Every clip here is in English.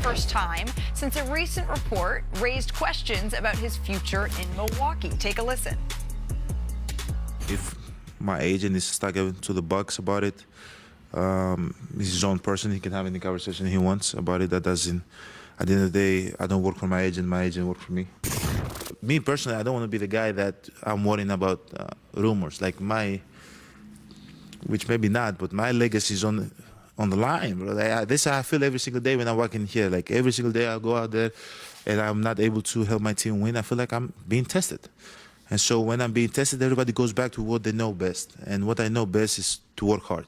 first time since a recent report raised questions about his future in Milwaukee. Take a listen. If my agent is talking to the Bucks about it, he's his own person. He can have any conversation he wants about it. That doesn't. At the end of the day, I don't work for my agent. My agent works for me. Me personally, I don't want to be the guy that I'm worrying about rumors. Like which maybe not, but my legacy is on the line, bro. This I feel every single day when I walk in here. Like every single day I go out there and I'm not able to help my team win. I feel like I'm being tested. And so when I'm being tested, everybody goes back to what they know best. And what I know best is to work hard.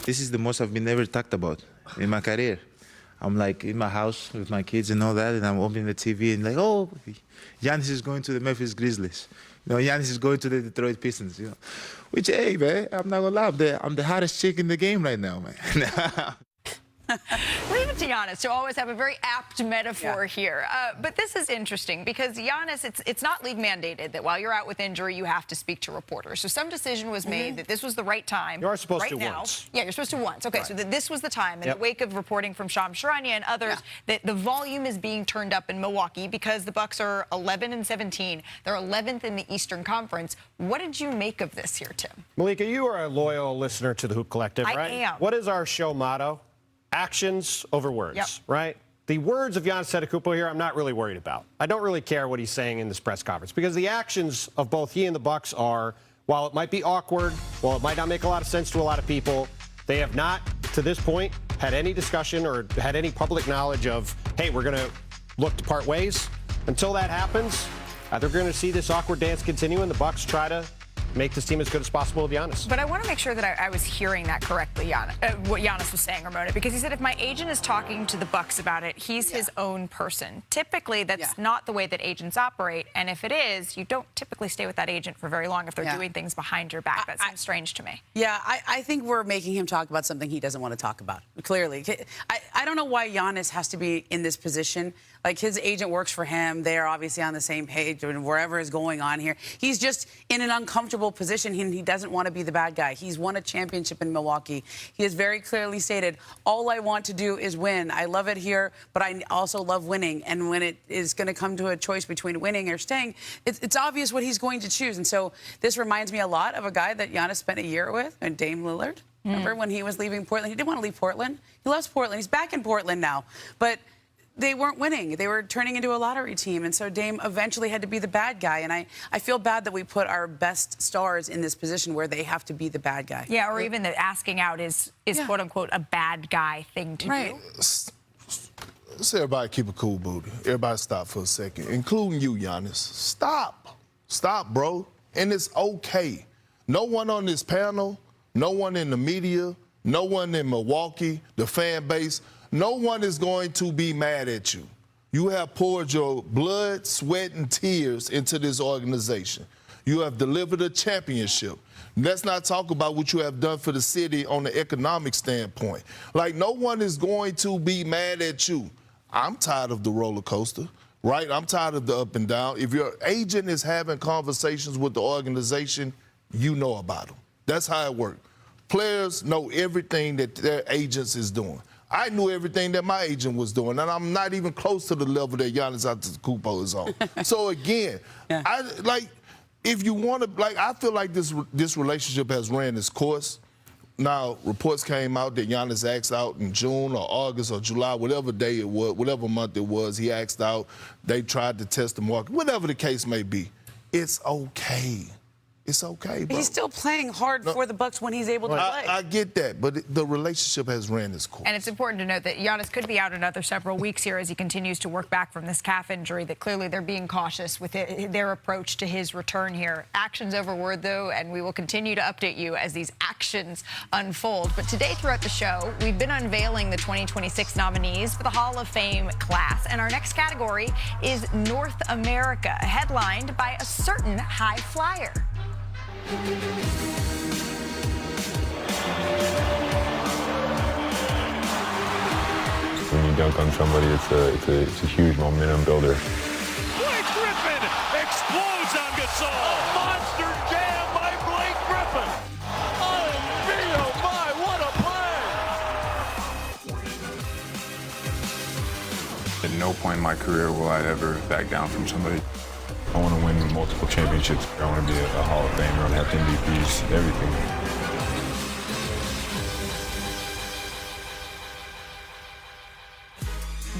This is the most I've been ever talked about in my career. I'm like in my house with my kids and all that, and I'm opening the TV and like, oh, Giannis is going to the Memphis Grizzlies. You know, Giannis is going to the Detroit Pistons. You know, which, hey, man, I'm not gonna lie, I'm the hottest chick in the game right now, man. Leave it to Giannis to always have a very apt metaphor here. But this is interesting because Giannis, it's not league mandated that while you're out with injury, you have to speak to reporters. So some decision was made that this was the right time. You are supposed right to now. once. Yeah, you're supposed to once. Okay, right. So that this was the time in the wake of reporting from Shams Charania and others that the volume is being turned up in Milwaukee because the Bucks are 11-17. They're 11th in the Eastern Conference. What did you make of this here, Tim? Malika, you are a loyal listener to the Hoop Collective, right? I am. What is our show motto? Actions over words, right? The words of Giannis Antetokounmpo here, I'm not really worried about. I don't really care what he's saying in this press conference because the actions of both he and the Bucks are, while it might be awkward, while it might not make a lot of sense to a lot of people, they have not, to this point, had any discussion or had any public knowledge of, hey, we're going to look to part ways. Until that happens, they're going to see this awkward dance continue and the Bucks try to make this team as good as possible with Giannis. But I want to make sure that I was hearing that correctly, what Giannis was saying, Ramona, because he said if my agent is talking to the Bucks about it, he's his own person. Typically, that's not the way that agents operate, and if it is, you don't typically stay with that agent for very long if they're doing things behind your back. That seems strange to me. Yeah, I think we're making him talk about something he doesn't want to talk about, clearly. I don't know why Giannis has to be in this position. Like, his agent works for him. They're obviously on the same page and wherever is going on here. He's just in an uncomfortable position. He doesn't want to be the bad guy. He's won a championship in Milwaukee. He has very clearly stated, all I want to do is win. I love it here, but I also love winning. And when it is going to come to a choice between winning or staying, it's obvious what he's going to choose. And so this reminds me a lot of a guy that Giannis spent a year with, and Dame Lillard. Remember when he was leaving Portland? He didn't want to leave Portland. He loves Portland. He's back in Portland now. But they weren't winning. They were turning into a lottery team. And so Dame eventually had to be the bad guy. And I feel bad that we put our best stars in this position where they have to be the bad guy. Yeah, or even that asking out is quote unquote a bad guy thing to do. Let's everybody keep a cool booty. Everybody stop for a second, including you, Giannis. Stop. Stop, bro. And it's okay. No one on this panel, no one in the media, no one in Milwaukee, the fan base, no one is going to be mad at you. You have poured your blood, sweat, and tears into this organization. You have delivered a championship. Let's not talk about what you have done for the city on the economic standpoint. Like, no one is going to be mad at you. I'm tired of the roller coaster, right? I'm tired of the up and down. If your agent is having conversations with the organization, you know about them. That's how it works. Players know everything that their agents is doing. I knew everything that my agent was doing, and I'm not even close to the level that Giannis Antetokounmpo is on. So again, if you want to, I feel like this relationship has ran its course. Now, reports came out that Giannis asked out in June or August or July, whatever day it was, whatever month it was, he asked out. They tried to test the market, whatever the case may be. It's okay. It's okay, bro. He's still playing hard for the Bucks when he's able to play. I get that, but the relationship has ran its course. And it's important to note that Giannis could be out another several weeks here as he continues to work back from this calf injury, that clearly they're being cautious with their approach to his return here. Actions over word, though, and we will continue to update you as these actions unfold. But today throughout the show, we've been unveiling the 2026 nominees for the Hall of Fame class. And our next category is North America, headlined by a certain high flyer. When you dunk on somebody, it's a huge momentum builder. Blake Griffin explodes on Gasol. A monster jam by Blake Griffin. Oh, me, oh my, what a play! At no point in my career will I ever back down from somebody. I want to win multiple championships. I want to be a Hall of Famer. I want to have MVPs, everything.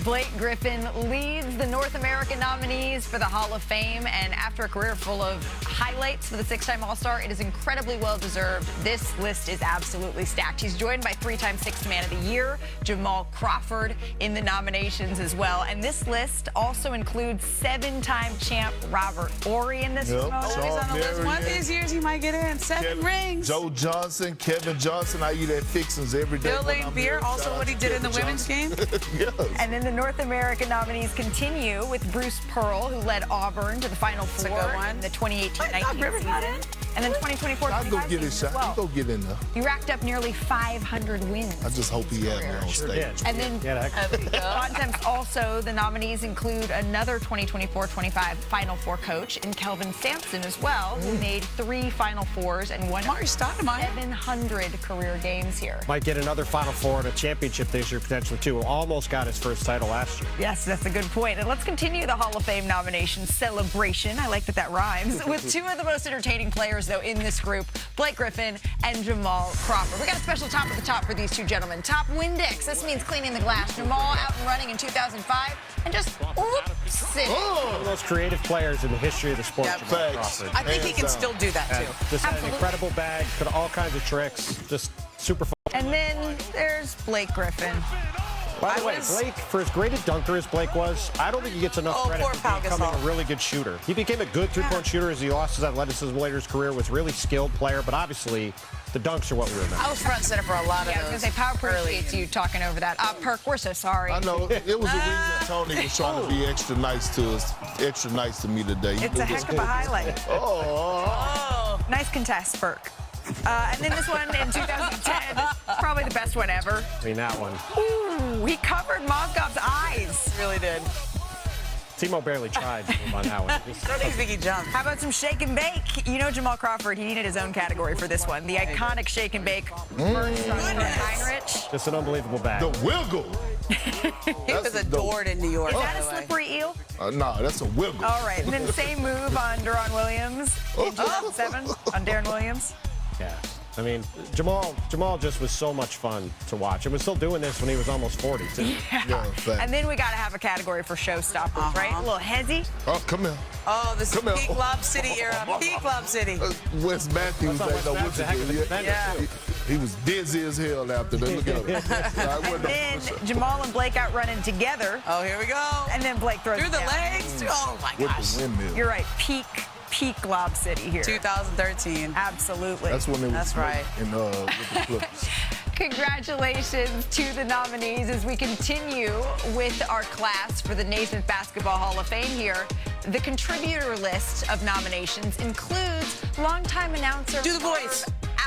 Blake Griffin leads the North American nominees for the Hall of Fame, and after a career full of highlights for the six-time All-Star, it is incredibly well-deserved. This list is absolutely stacked. He's joined by three-time Sixth Man of the Year, Jamal Crawford, in the nominations as well. And this list also includes seven-time champ Robert Horry in this promotion. He's on the list. One of these years he might get in. Seven rings. Joe Johnson, Kevin Johnson. I eat at Fixins every day. Bill Lane Beer, also what he did in the women's game. Yes. And then the North American nominees continue with Bruce Pearl, who led Auburn to the Final Four in the 2018-19 season. And then 2024-25 I'll go get his season shot. as well. He'll go get in there. He racked up nearly 500 wins. I just hope he had me on stage. And then contests also, the nominees include another 2024-25 Final Four coach in Kelvin Sampson as well, who made 3 Final Fours and won 700 career games here. Might get another Final Four and a championship this year, potentially, too. Almost got his first title last year. Yes, that's a good point. And let's continue the Hall of Fame nomination celebration. I like that rhymes. With two of the most entertaining players, though, in this group, Blake Griffin and Jamal Crawford. We got a special top of the top for these two gentlemen. Top Windex. This means cleaning the glass. Jamal out and running in 2005 and just oops it. One of the most creative players in the history of the sport, Jamal Crawford. I think he can still do that, too. Just had an incredible bag, could all kinds of tricks, just super fun. And then there's Blake Griffin. By the way, Blake, for as great a dunker as Blake was, I don't think he gets enough credit for becoming a really good shooter. He became a good three-point shooter as he lost his athleticism later in his career, was a really skilled player, but obviously the dunks are what we remember. I was front and center for a lot of those. I was going to say, Power appreciates you talking over that. Perk, we're so sorry. I know. It was the reason Tony was trying to be extra nice to us, extra nice to me today. It's a heck of a highlight. Nice contest, Perk. And then this one in 2010, probably the best one ever. I mean, that one. Ooh, he covered Mozgov's eyes. Really did. Timo barely tried to move on that one. I don't even think he jumped. How about some shake and bake? You know Jamal Crawford, he needed his own category for this one. The iconic shake and bake. Heinrich. Just an unbelievable bag. The wiggle. He was adored in New York. Is that a slippery eel? No, that's a wiggle. All right, and then same move on Deron Williams in 2007 on Darren Williams. Yeah. I mean, Jamal just was so much fun to watch. And was still doing this when he was almost 40, too. Yeah. And then we got to have a category for showstoppers, right? A little hezzy. Oh, come here. Oh, this is peak Lob City era. Peak Lob City. Wes Matthews ain't know what to do. Yeah. He was dizzy as hell after that. Look at him. And then Jamal and Blake out running together. Oh, here we go. And then Blake throws Through the down. legs. Oh, my With gosh. the windmill. You're right. Peak Lob City here. 2013. Absolutely. That's when it was That's right. with the Clippers. Congratulations to the nominees as we continue with our class for the Naismith Basketball Hall of Fame here. The contributor list of nominations includes longtime announcer Do the voice.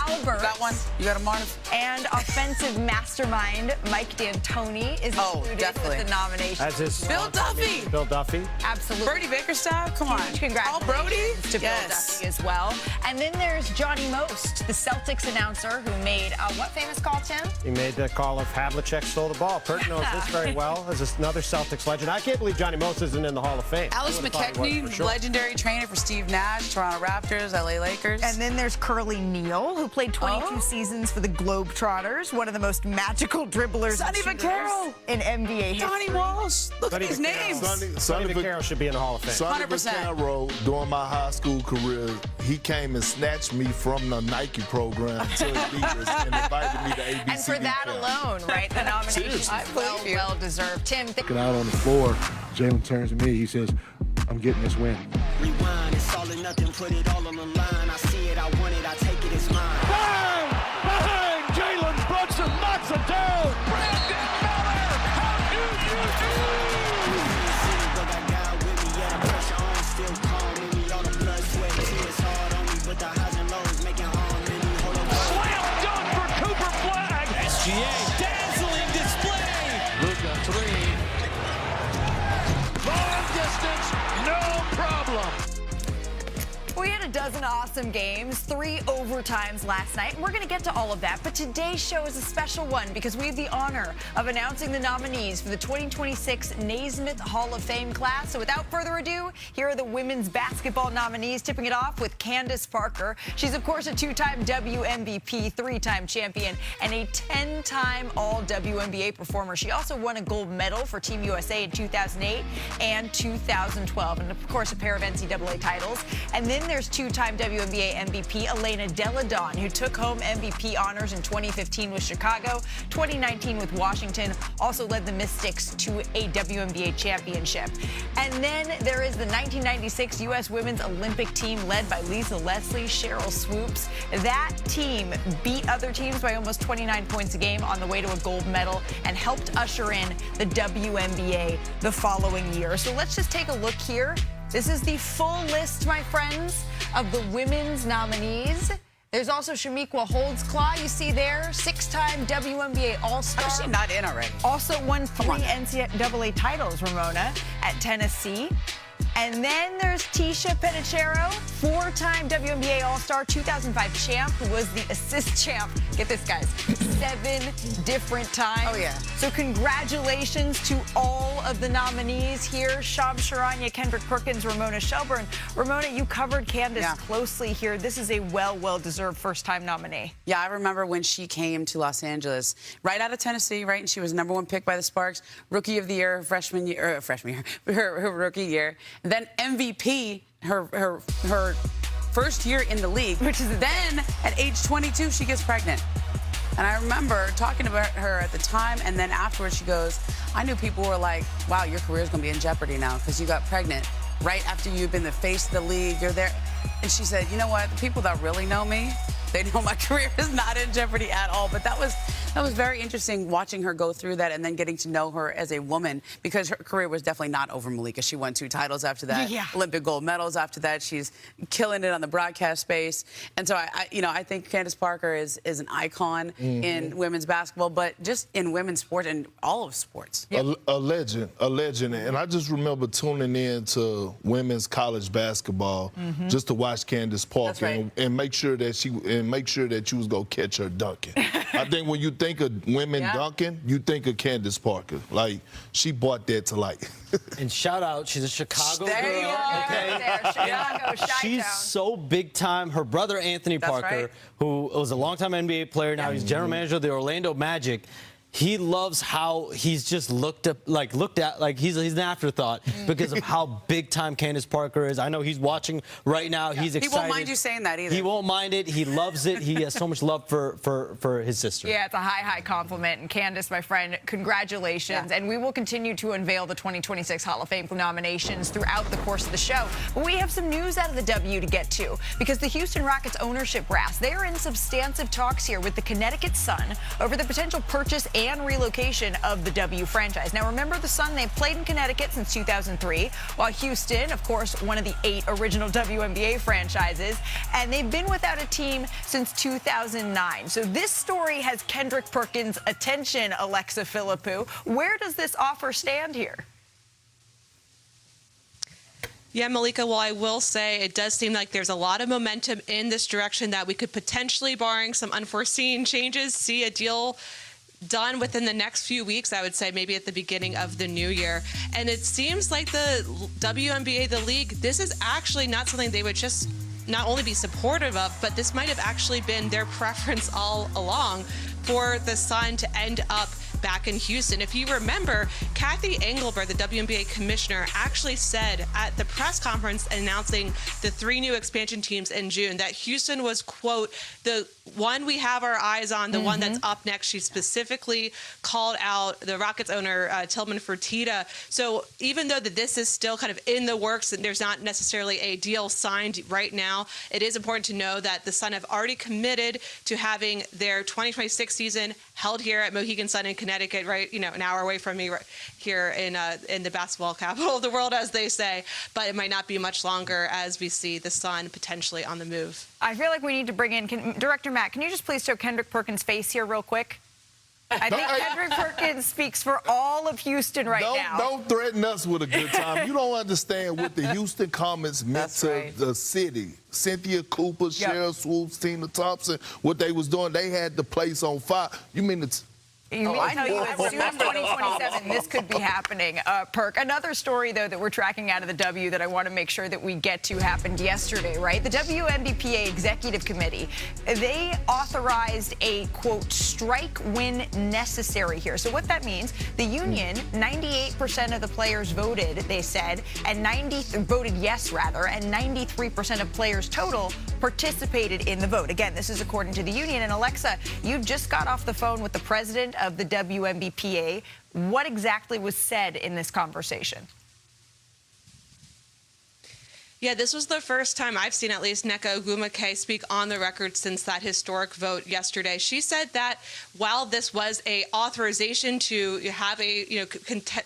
Albert. That one. You got a Martin? And offensive mastermind Mike D'Antoni is included definitely. with the nomination. As is Bill Duffy. Bill Duffy. Absolutely. Brody Bickerstaff. Come on. Huge congratulations Brody. to Bill Duffy as well. And then there's Johnny Most, the Celtics announcer who made what famous call, Tim? He made the call of Havlicek stole the ball. Perk knows this very well as another Celtics legend. I can't believe Johnny Most isn't in the Hall of Fame. Alex McKechnie, legendary trainer for Steve Nash, Toronto Raptors, LA Lakers. And then there's Curly Neal, who played 22 seasons for the Globetrotters, one of the most magical dribblers Sonny Vaccaro in NBA history. Donnie Walsh. Look at these names. Sonny Vaccaro should be in the Hall of Fame. Sonny 100%. Vaccaro, during my high school career, he came and snatched me from the Nike program to Adidas and invited me to ABC. And for that alone, right, the nomination is well deserved. Tim, Looking out on the floor, Jalen turns to me. He says, "I'm getting this win." Rewind, it's all or nothing, put it all on the line. I see it, I want it, I take it, it's mine. Bang! Bang! Jalen Brunson knocks it down. Brandon Miller, how do you do? But I got with me, yeah, the pressure on, still calm in me. All the blood, sweat, tears hard on me, but the highs and lows making harm in me. Hold on. Slam dunk for Cooper Flag. SGA, dazzling display. Luka, three. Long distance, no problem. we We had a dozen awesome games, 3 overtimes last night, and we're going to get to all of that. But today's show is a special one because we have the honor of announcing the nominees for the 2026 Naismith Hall of Fame class. So without further ado, here are the women's basketball nominees, tipping it off with Candace Parker. She's, of course, a 2-time WMVP, 3-time champion, and a 10-time All-WNBA performer. She also won a gold medal for Team USA in 2008 and 2012, and, of course, a pair of NCAA titles. And then there's 2-time WNBA MVP Elena Delle Donne, who took home MVP honors in 2015 with Chicago, 2019 with Washington, also led the Mystics to a WNBA championship. And then there is the 1996 U.S. Women's Olympic team led by Lisa Leslie, Cheryl Swoops. That team beat other teams by almost 29 points a game on the way to a gold medal and helped usher in the WNBA the following year. So let's just take a look here. This is the full list, my friends, of the women's nominees. There's also Shamiqua Holdsclaw, you see there, 6-time WNBA All-Star. How is she not in already? Also won 3 NCAA titles, Ramona, at Tennessee. And then there's Tisha Penicheiro, 4-time WNBA All-Star, 2005 champ, who was the assist champ. Get this, guys, 7 different times. Oh, yeah. So congratulations to all of the nominees here. Shams Charania, Kendrick Perkins, Ramona Shelburne. Ramona, you covered Candace closely here. This is a well-deserved first-time nominee. Yeah, I remember when she came to Los Angeles, right out of Tennessee, right? And she was #1 pick by the Sparks, Rookie of the Year, her rookie year. And then MVP, her first year in the league. Which is then at age 22, she gets pregnant. And I remember talking about her at the time, and then afterwards she goes, I knew people were like, wow, your career's going to be in jeopardy now because you got pregnant right after you've been the face of the league. You're there. And she said, you know what? The people that really know me, they know my career is not in jeopardy at all. But that was very interesting watching her go through that and then getting to know her as a woman, because her career was definitely not over, Malika. She won 2 titles after that, Olympic gold medals after that. She's killing it on the broadcast space. And so I think Candace Parker is an icon in women's basketball, but just in women's sports and all of sports. A legend. And I just remember tuning in to women's college basketball just to watch Candace Parker and make sure that you was gonna catch her dunking. I think when you think of women dunking, you think of Candace Parker. Like, she brought that to life. And shout out, she's a Chicago girl. There you are, okay? there, Chicago, She's so big time. Her brother Anthony Parker, who was a longtime NBA player, now he's general manager of the Orlando Magic. He loves how he's just looked at like he's an afterthought because of how big time Candace Parker is. I know he's watching right now. He's excited. He won't mind you saying that either. He won't mind it. He loves it. He has so much love for his sister. Yeah, it's a high compliment. And Candace, my friend, congratulations. And we will continue to unveil the 2026 Hall of Fame nominations throughout the course of the show. But we have some news out of the W to get to, because the Houston Rockets ownership brass, they are in substantive talks here with the Connecticut Sun over the potential purchase and relocation of the W franchise. Now, remember the Sun, they've played in Connecticut since 2003, while Houston, of course, one of the 8 original WNBA franchises, and they've been without a team since 2009. So this story has Kendrick Perkins' attention, Alexa Philippou. Where does this offer stand here? Yeah, Malika, well, I will say it does seem like there's a lot of momentum in this direction that we could potentially, barring some unforeseen changes, see a deal done within the next few weeks. I would say maybe at the beginning of the new year. And it seems like the WNBA, the league, this is actually not something they would just not only be supportive of, but this might have actually been their preference all along for the Sun to end up back in Houston. If you remember, Kathy Engelberg, the WNBA commissioner, actually said at the press conference announcing the 3 new expansion teams in June that Houston was, quote, the one we have our eyes on, the one that's up next. She specifically called out the Rockets owner, Tillman Fertitta. So even though that this is still kind of in the works and there's not necessarily a deal signed right now, it is important to know that the Sun have already committed to having their 2026 season held here at Mohegan Sun in Connecticut, right, an hour away from me, right here in the basketball capital of the world, as they say. But it might not be much longer as we see the Sun potentially on the move. I feel like we need to bring in Director Matt. Can you just please show Kendrick Perkins' face here real quick? I think Kendrick Perkins speaks for all of Houston right now. Don't threaten us with a good time. You don't understand what the Houston Comets meant to the city. Cynthia Cooper, Cheryl Swoops, Tina Thompson, what they was doing, they had the place on fire. You mean it's... You mean tell you as soon as 2027, this could be happening, Perk. Another story, though, that we're tracking out of the W that I want to make sure that we get to happened yesterday, right? The WNBPA Executive Committee, they authorized a, quote, strike when necessary here. So what that means, the union, 98% of the players voted, they said, and voted yes, rather, and 93% of players total participated in the vote. Again, this is according to the union. And Alexa, you just got off the phone with the president of the WNBPA. What exactly was said in this conversation? Yeah, this was the first time I've seen at least Nneka Ogwumike speak on the record since that historic vote yesterday. She said that while this was a authorization to have a,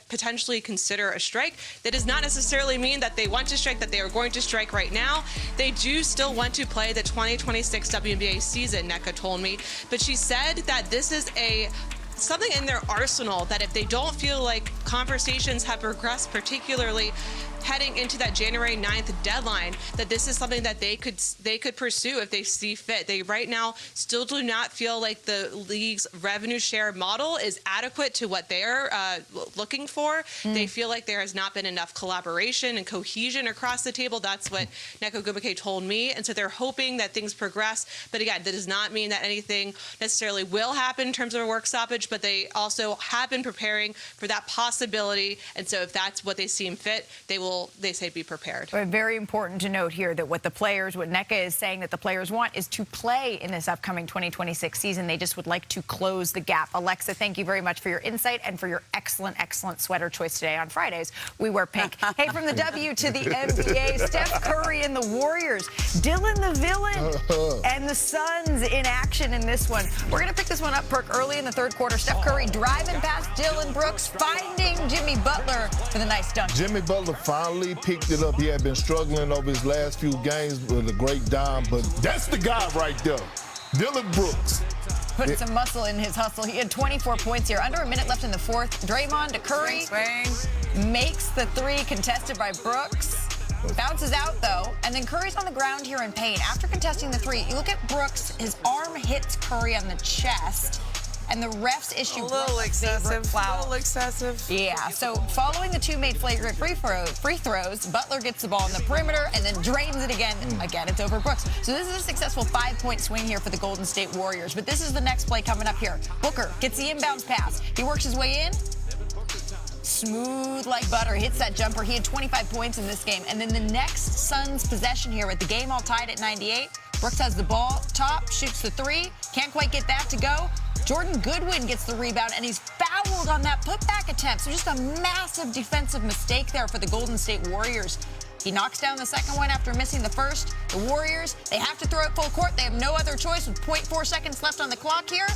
potentially consider a strike, that does not necessarily mean that they want to strike, that they are going to strike right now. They do still want to play the 2026 WNBA season, Nneka told me. But she said that this is something in their arsenal that if they don't feel like conversations have progressed, particularly heading into that January 9th deadline, that this is something that they could pursue if they see fit. They right now still do not feel like the league's revenue share model is adequate to what they're looking for. They feel like there has not been enough collaboration and cohesion across the table. That's what Nneka Ogwumike told me. And so they're hoping that things progress. But again, that does not mean that anything necessarily will happen in terms of a work stoppage, but they also have been preparing for that possibility. And so if that's what they seem fit, they say be prepared. But very important to note here that what Nneka is saying that the players want is to play in this upcoming 2026 season. They just would like to close the gap. Alexa, thank you very much for your insight and for your excellent, excellent sweater choice today. On Fridays, we wear pink. Hey, from the W to the NBA, Steph Curry and the Warriors, Dylan the Villain, and the Suns in action in this one. We're going to pick this one up, Perk, early in the third quarter. Steph Curry driving past Dylan Brooks, finding Jimmy Butler for the nice dunk. Jimmy Butler finally picked it up. He had been struggling over his last few games with a great dime, but that's the guy right there, Dylan Brooks. Putting some muscle in his hustle. He had 24 points here. Under a minute left in the fourth. Draymond to Curry. Makes the three, contested by Brooks. Bounces out, though, and then Curry's on the ground here in pain. After contesting the three, you look at Brooks. His arm hits Curry on the chest. And the refs issue a little excessive. Yeah, so following the two made flagrant free throws, Butler gets the ball on the perimeter and then drains it again. Again, it's over Brooks. So this is a successful 5-point swing here for the Golden State Warriors. But this is the next play coming up here. Booker gets the inbounds pass. He works his way in. Smooth like butter, hits that jumper. He had 25 points in this game. And then the next Suns possession here with the game all tied at 98. Brooks has the ball, top, shoots the three. Can't quite get that to go. Jordan Goodwin gets the rebound, and he's fouled on that putback attempt. So just a massive defensive mistake there for the Golden State Warriors. He knocks down the second one after missing the first. The Warriors, they have to throw it full court. They have no other choice with 0.4 seconds left on the clock here.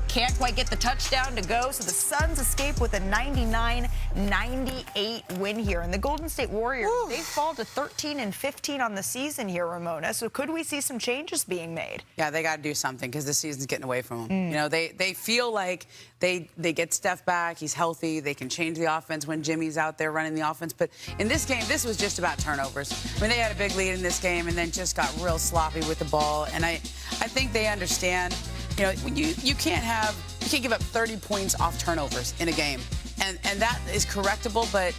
Can't quite get the touchdown to go, so the Suns escape with a 99-98 win here. And the Golden State Warriors, they fall to 13-15 on the season here, Ramona. So could we see some changes being made? Yeah, they got to do something because the season's getting away from them. You know, they feel like they get Steph back. He's healthy. They can change the offense when Jimmy's out there running the offense. But in this game, this was just about turnovers. I mean, they had a big lead in this game and then just got real sloppy with the ball. And I think they understand. You know, you can't give up 30 points off turnovers in a game, and that is correctable. But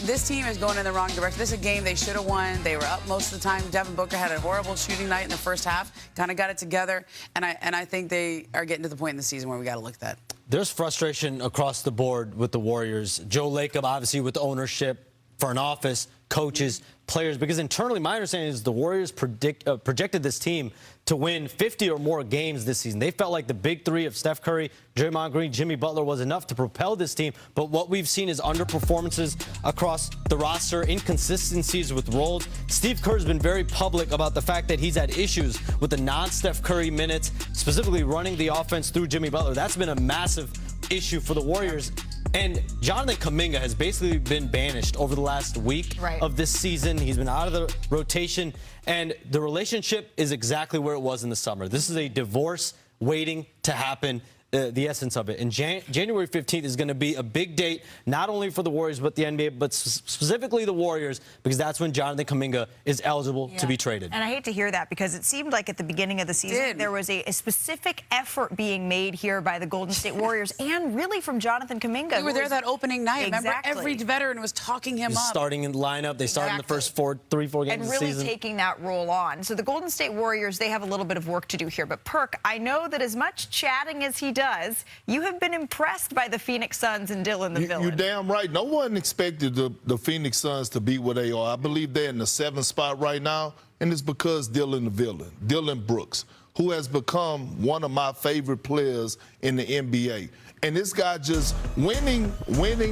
this team is going in the wrong direction. This is a game they should have won. They were up most of the time. Devin Booker had a horrible shooting night in the first half. Kind of got it together, and I think they are getting to the point in the season where we got to look at that. There's frustration across the board with the Warriors. Joe Lacob, obviously, with ownership, front office, coaches, players, because internally my understanding is the Warriors projected this team to win 50 or more games this season. They felt like the big three of Steph Curry, Draymond Green, Jimmy Butler was enough to propel this team. But what we've seen is underperformances across the roster, inconsistencies with roles. Steve Kerr's been very public about the fact that he's had issues with the non-Steph Curry minutes, specifically running the offense through Jimmy Butler. That's been a massive issue for the Warriors. And Jonathan Kuminga has basically been banished over the last week of this season. He's been out of the rotation, and the relationship is exactly where it was in the summer. This is a divorce waiting to happen. the essence of it. And January 15th is going to be a big date, not only for the Warriors, but the NBA, but specifically the Warriors, because that's when Jonathan Kuminga is eligible to be traded. And I hate to hear that, because it seemed like at the beginning of the season there was a specific effort being made here by the Golden State Warriors and really from Jonathan Kuminga. We were there that opening night. Exactly. Remember, every veteran was talking him up. Starting in the lineup. They started in the first 4 games and of the really season. taking that role on. So the Golden State Warriors, they have a little bit of work to do here. But Perk, I know that as much chatting as he does, you have been impressed by the Phoenix Suns and Dylan the Villain. You're damn right. No one expected the Phoenix Suns to be where they are. I believe they're in the 7th spot right now, and it's because Dylan the Villain, Dylan Brooks, who has become one of my favorite players in the NBA. And this guy just winning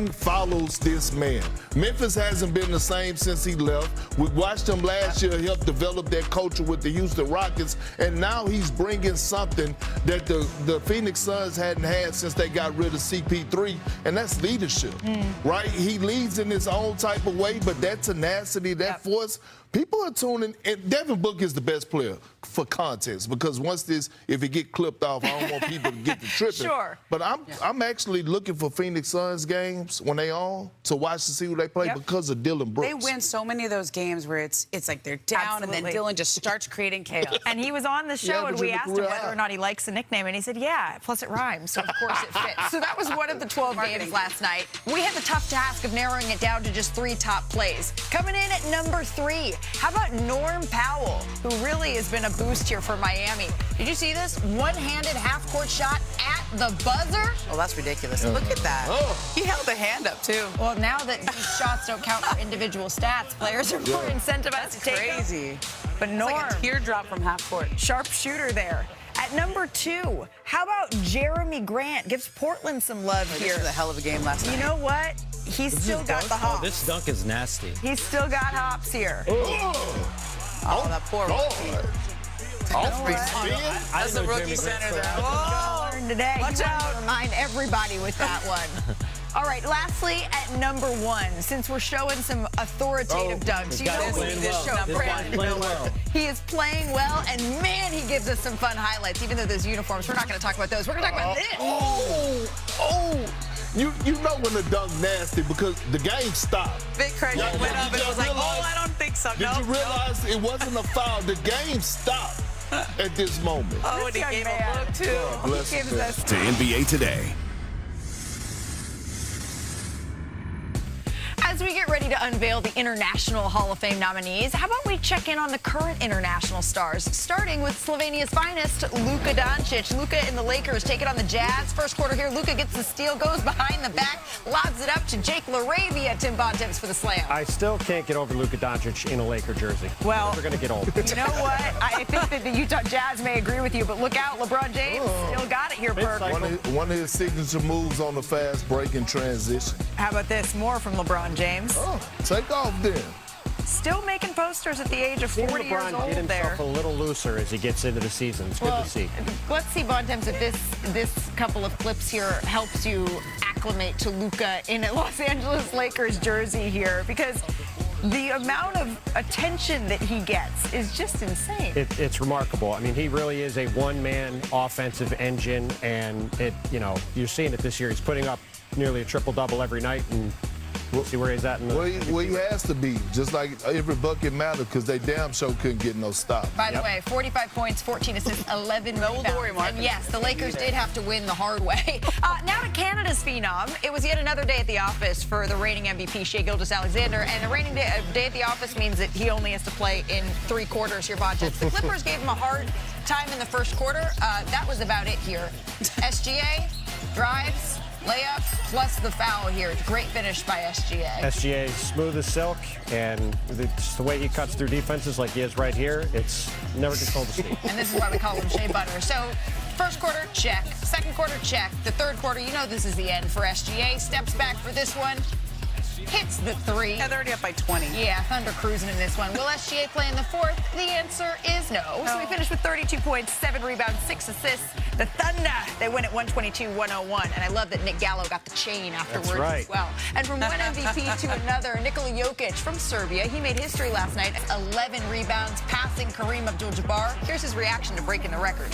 follows this man. Memphis hasn't been the same since he left. We watched him last year help develop that culture with the Houston Rockets, and now he's bringing something that the Phoenix Suns hadn't had since they got rid of CP3, and that's leadership, right? He leads in his own type of way, but that tenacity, that force, people are tuning. And Devin Booker is the best player for context, because once if it get clipped off, I don't want people to get the tripping. Sure. But I'm actually looking for Phoenix Suns games when they on to watch to see who they play because of Dylan Brooks. They win so many of those games where it's like they're down and then Dylan just starts creating chaos. And he was on the show and we asked him whether or not he likes the nickname, and he said, yeah, plus it rhymes, so of course it fits. So that was one of the 12 games last night. We had the tough task of narrowing it down to just 3 top plays. Coming in at number 3, how about Norm Powell, who really has been a boost here for Miami. Did you see this? One-handed half-court shot at the buzzer? Oh, that's ridiculous. Look at that. He held the hand up, too. Well, now that these shots don't count for individual stats, players are more incentivized to take them. Crazy. But Norm, it's like a teardrop from half court. Sharp shooter there. At number 2, how about Jeremy Grant? Gives Portland some love here. This was a hell of a game last night. You know what? He's still got the hops. Oh, this dunk is nasty. He's still got hops here. Oh, that poor rookie. That's the rookie center there. Whoa! Today. Watch out. Remind everybody with that one. All right, lastly, at number 1, since we're showing some authoritative dunks, you know we need this show. He is playing well, and man, he gives us some fun highlights, even though those uniforms, we're not going to talk about those. We're going to talk about this. You know when the dunk nasty because the game stopped. Big Craig went up and was like, I don't think so. Did you realize it wasn't a foul? The game stopped at this moment. Oh, and he gave a look, too. He gives us To NBA Today. As we get ready to unveil the International Hall of Fame nominees, how about we check in on the current international stars, starting with Slovenia's finest, Luka Doncic. Luka and the Lakers take it on the Jazz. First quarter here, Luka gets the steal, goes behind the back, lobs it up to Jake LaRavia. Tim Bontemps for the slam. I still can't get over Luka Doncic in a Laker jersey. Well, we're going to get old. You know what? I think that the Utah Jazz may agree with you, but look out, LeBron James still got it here, Perk. One of his signature moves on the fast break and transition. How about this? More from LeBron James. Take off then. Still making posters at the age of 40 years LeBron old get himself there. a little looser as he gets into the season. It's good to see. Let's see, Bontemps, if this couple of clips here helps you acclimate to Luka in a Los Angeles Lakers jersey here, because the amount of attention that he gets is just insane. It's remarkable. I mean, he really is a one-man offensive engine, and you're seeing it this year. He's putting up nearly a triple-double every night, and we'll see where he's at. Well, he has to be, just like every bucket mattered, because they damn sure couldn't get no stop. By the way, 45 points, 14 assists, 11 rebounds. And yes, the Lakers did have to win the hard way. Now to Canada's phenom. It was yet another day at the office for the reigning MVP, Shai Gilgeous-Alexander, and a reigning day at the office means that he only has to play in 3 quarters here, Bontemps. The Clippers gave him a hard time in the first quarter. That was about it here. SGA, drives, layups, plus the foul here. Great finish by SGA. SGA is smooth as silk, and just the way he cuts through defenses like he is right here, it's never gets cold to see. And this is why we call him Shea Butter. So, first quarter, check. Second quarter, check. The third quarter, you know this is the end for SGA. Steps back for this one. Hits the 3. Yeah, they're already up by 20. Yeah, Thunder cruising in this one. Will SGA play in the fourth? The answer is no. So we finished with 32 points, 7 rebounds, 6 assists. The Thunder, they win at 122-101. And I love that Nick Gallo got the chain afterwards as well. And from one MVP to another, Nikola Jokic from Serbia. He made history last night. 11 rebounds, passing Kareem Abdul-Jabbar. Here's his reaction to breaking the record.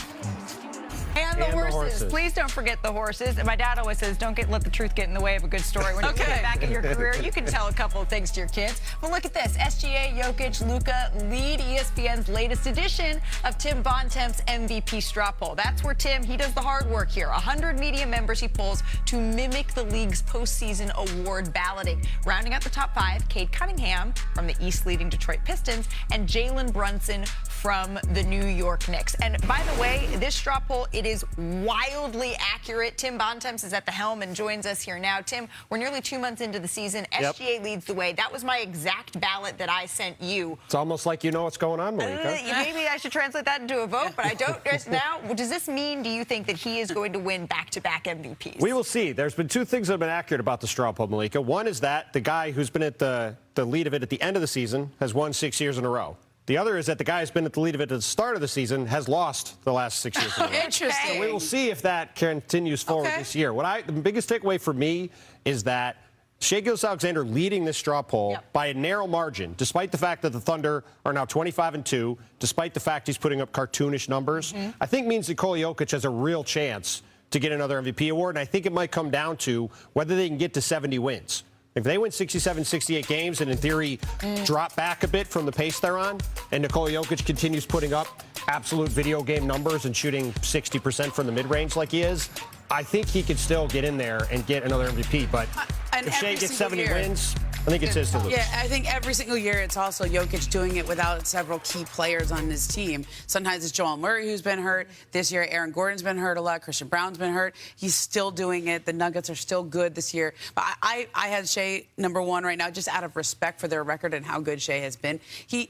And the horses. Please don't forget the horses. And my dad always says, don't let the truth get in the way of a good story. When you look back at your career, you can tell a couple of things to your kids. But look at this. SGA, Jokic, Luka lead ESPN's latest edition of Tim Bontemps' MVP straw poll. That's where he does the hard work here. 100 media members he polls to mimic the league's postseason award balloting. Rounding out the top 5, Cade Cunningham from the East-leading Detroit Pistons and Jalen Brunson from the New York Knicks. And by the way, this straw poll, it is wildly accurate. Tim Bontemps is at the helm and joins us here now. Tim, we're nearly 2 months into the season. SGA leads the way. That was my exact ballot that I sent you. It's almost like you know what's going on, Malika. Maybe I should translate that into a vote, but I don't just now. Does this mean, do you think that he is going to win back-to-back MVPs? We will see. There's been 2 things that have been accurate about the straw poll, Malika. One is that the guy who's been at the lead of it at the end of the season has won 6 years in a row. The other is that the guy who's been at the lead of it at the start of the season has lost the last 6 years in a row. Interesting. So we will see if that continues forward this year. The biggest takeaway for me is that Shai Gilgeous-Alexander leading this straw poll by a narrow margin, despite the fact that the Thunder are now 25-2, despite the fact he's putting up cartoonish numbers, I think means Nikola Jokic has a real chance to get another MVP award. And I think it might come down to whether they can get to 70 wins. If they win 67, 68 games and in theory drop back a bit from the pace they're on, and Nikola Jokic continues putting up absolute video game numbers and shooting 60% from the mid-range like he is, I think he could still get in there and get another MVP. But if Shai gets 70 wins, I think it's his to lose. Yeah, I think every single year it's also Jokic doing it without several key players on his team. Sometimes it's Jamal Murray who's been hurt. This year, Aaron Gordon's been hurt a lot. Christian Brown's been hurt. He's still doing it. The Nuggets are still good this year. But I had Shai #1 right now, just out of respect for their record and how good Shai has been.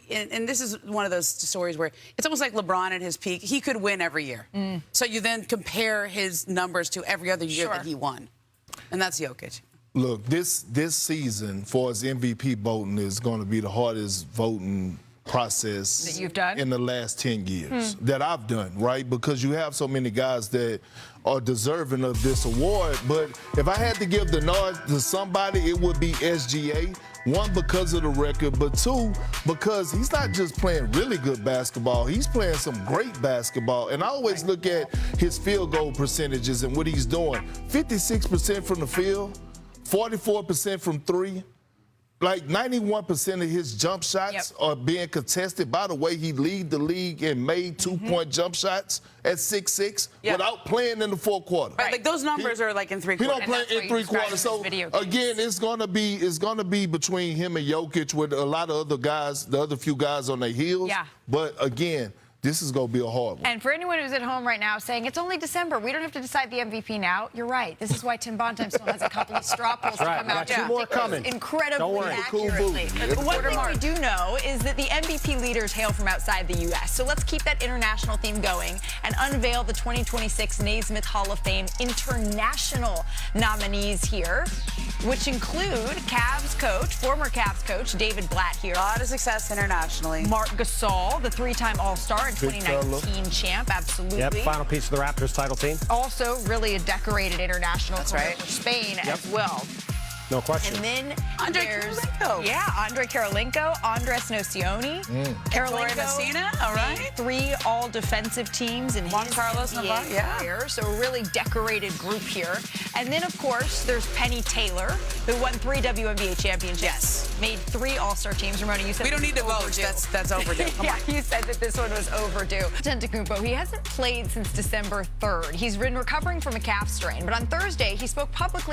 And this is one of those stories where it's almost like LeBron at his peak. He could win every year. So you then compare his numbers to every other year that he won. And that's Jokic. Look, this season for his MVP voting is going to be the hardest voting process that you've done in the last 10 years that I've done, right? Because you have so many guys that are deserving of this award. But if I had to give the nod to somebody, it would be SGA. 1, because of the record, but 2, because he's not just playing really good basketball, he's playing some great basketball. And I always look at his field goal percentages and what he's doing. 56% from the field, 44% from 3. Like 91% of his jump shots are being contested. By the way, he lead the league in made 2-point jump shots at 6'6" without playing in the fourth quarter. Right, like those numbers are like in 3 quarters. He don't play in 3 quarters. So again, it's gonna be between him and Jokic with a lot of other guys, the other few guys on their heels. But again, this is going to be a hard one. And for anyone who's at home right now saying, it's only December, we don't have to decide the MVP now, you're right. This is why Tim Bontemps still has a couple of straw polls to come out. 2 more coming. Incredibly accurately. One thing we do know is that the MVP leaders hail from outside the U.S. So let's keep that international theme going and unveil the 2026 Naismith Hall of Fame international nominees here, which include former Cavs coach, David Blatt here. A lot of success internationally. Marc Gasol, the 3-time All-Star and 2019 champ, absolutely. Yep, final piece of the Raptors title team. Also, really a decorated international career for Spain as well. No question. And then Andre Karolinko. Yeah, Andre Karolinko, Andres Nocioni. Karolinko, Messina, all right. 3 all-defensive teams in Juan his Carlos NBA career. So a really decorated group here. And then, of course, there's Penny Taylor, who won 3 WNBA championships. Yes. Made 3 All-Star teams. Ramona, you said we don't need to vote. That's overdue. Come on. You said that this one was overdue. Antetokounmpo, he hasn't played since December 3rd. He's been recovering from a calf strain, but on Thursday, he spoke publicly